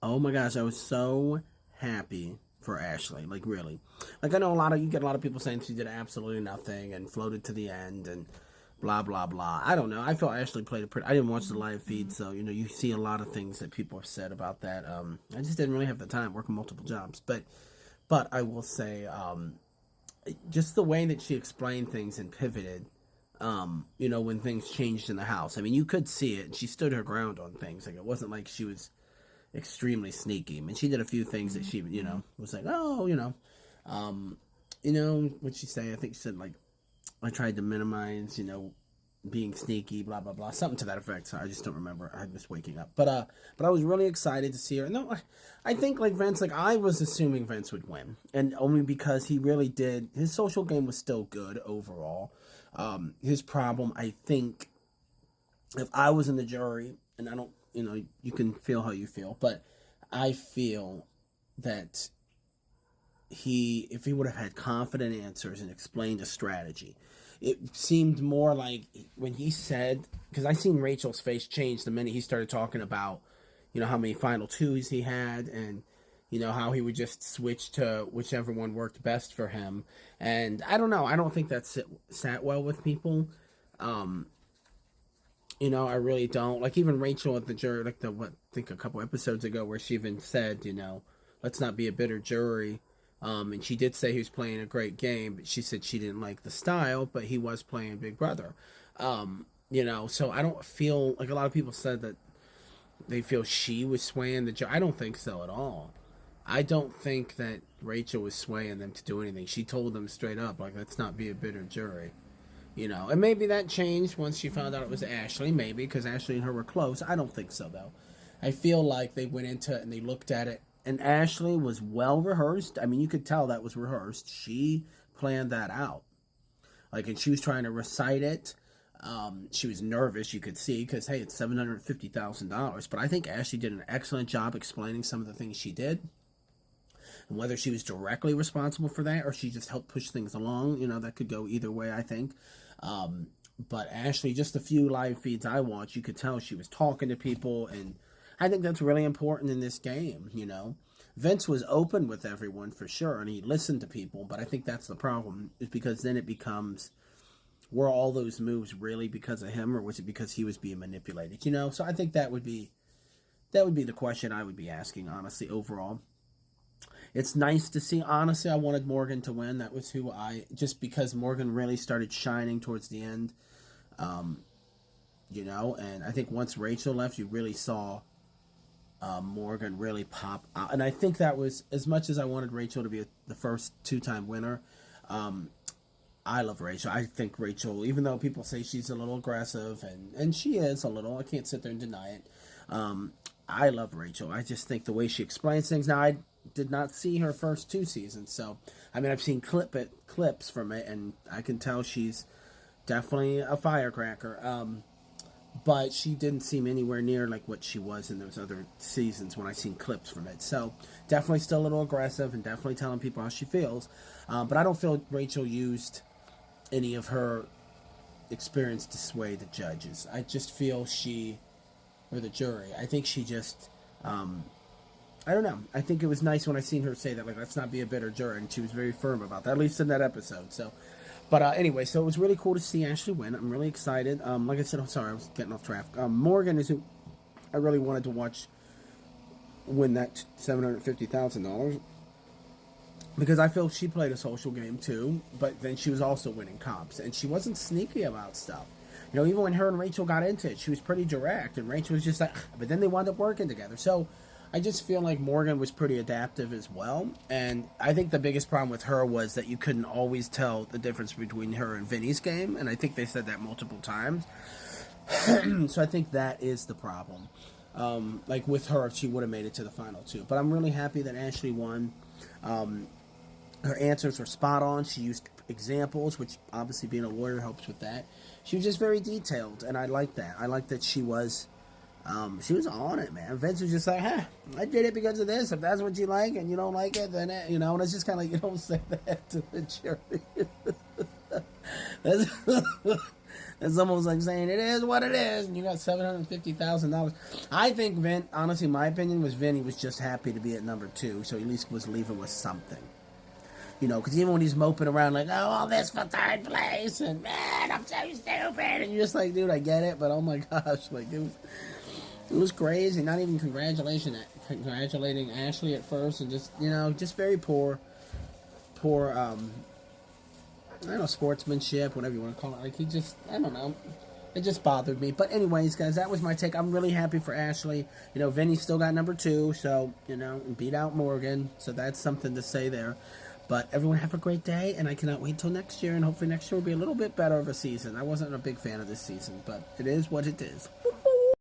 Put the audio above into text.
Oh my gosh, I was so happy for Ashley. Like really, like I know you get a lot of people saying she did absolutely nothing and floated to the end and blah blah blah. I don't know. I felt Ashley played a pretty. I didn't watch the live feed, so you see a lot of things that people have said about that. I just didn't really have the time working multiple jobs, but I will say, just the way that she explained things and pivoted. When things changed in the house. I mean, you could see it. She stood her ground on things. Like it wasn't like she was extremely sneaky. I mean, she did a few things that she, was like, oh, what'd she say? I think she said, like, I tried to minimize, being sneaky, blah, blah, blah. Something to that effect. So I just don't remember. I was waking up. But I was really excited to see her. No, I think, like, Vince, like, I was assuming Vince would win. And only because he really did. His social game was still good overall. His problem, I think, if I was in the jury, and I don't, you can feel how you feel, but I feel that if he would have had confident answers and explained a strategy, it seemed more like when he said, because I seen Rachel's face change the minute he started talking about, how many final twos he had and, how he would just switch to whichever one worked best for him. And I don't know. I don't think that sat well with people. I really don't. Like even Rachel at the jury, like I think a couple episodes ago, where she even said, let's not be a bitter jury. And she did say he was playing a great game, but she said she didn't like the style, but he was playing Big Brother. So I don't feel like a lot of people said that they feel she was swaying the jury. I don't think so at all. I don't think that Rachel was swaying them to do anything. She told them straight up, like, let's not be a bitter jury. And maybe that changed once she found out it was Ashley, maybe, because Ashley and her were close. I don't think so, though. I feel like they went into it and they looked at it, and Ashley was well rehearsed. I mean, you could tell that was rehearsed. She planned that out. Like, and she was trying to recite it. She was nervous, you could see, because, hey, it's $750,000. But I think Ashley did an excellent job explaining some of the things she did. And whether she was directly responsible for that or she just helped push things along, that could go either way, I think. But Ashley, just a few live feeds I watched, you could tell she was talking to people, and I think that's really important in this game, Vince was open with everyone for sure, and he listened to people, but I think that's the problem, is because then it becomes, were all those moves really because of him, or was it because he was being manipulated, So I think that would be the question I would be asking, honestly, overall. It's nice to see. Honestly, I wanted Morgan to win. That was just because Morgan really started shining towards the end. And I think once Rachel left, you really saw Morgan really pop out. And I think that was, as much as I wanted Rachel to be the first two-time winner, I love Rachel. I think Rachel, even though people say she's a little aggressive, and she is a little, I can't sit there and deny it. I love Rachel. I just think the way she explains things. Now, I did not see her first two seasons, so I mean, I've seen clips from it, and I can tell she's definitely a firecracker. But she didn't seem anywhere near like what she was in those other seasons when I seen clips from it. So definitely still a little aggressive and definitely telling people how she feels. But I don't feel Rachel used any of her experience to sway the judges. I just feel or the jury. I think she just, I don't know. I think it was nice when I seen her say that, like, let's not be a bitter jury, and she was very firm about that, at least in that episode. So, but anyway, so it was really cool to see Ashley win. I'm really excited. Like I said, I'm sorry, I was getting off track. Morgan is who I really wanted to watch win that $750,000 because I feel she played a social game too, but then she was also winning comps, and she wasn't sneaky about stuff. Even when her and Rachel got into it, she was pretty direct, and Rachel was just like, but then they wound up working together. So I just feel like Morgan was pretty adaptive as well, and I think the biggest problem with her was that you couldn't always tell the difference between her and Vinny's game, and I think they said that multiple times. So I think that is the problem. Like with her, she would have made it to the final two. But I'm really happy that Ashley won. Her answers were spot on. She used examples, which obviously being a lawyer helps with that. She was just very detailed, and I like that. I like that she was on it, man. Vince was just like, I did it because of this. If that's what you like and you don't like it, then, and it's just kind of like, you don't say that to the jury. It's almost like saying it is what it is, and you got $750,000. I think honestly, my opinion was Vinny was just happy to be at number 2, so he at least was leaving with something. You know, because even when he's moping around like, oh, all this for 3rd place, and man, I'm so stupid, and you're just like, dude, I get it, but oh my gosh, like it was crazy. Not even congratulating Ashley at first, and just, you know, just very poor, I don't know, sportsmanship, whatever you want to call it. Like, I don't know. It just bothered me. But anyways, guys, that was my take. I'm really happy for Ashley. You know, Vinny still got number 2, so, you know, beat out Morgan. So that's something to say there. But everyone have a great day, and I cannot wait till next year, and hopefully next year will be a little bit better of a season. I wasn't a big fan of this season, but it is what it is.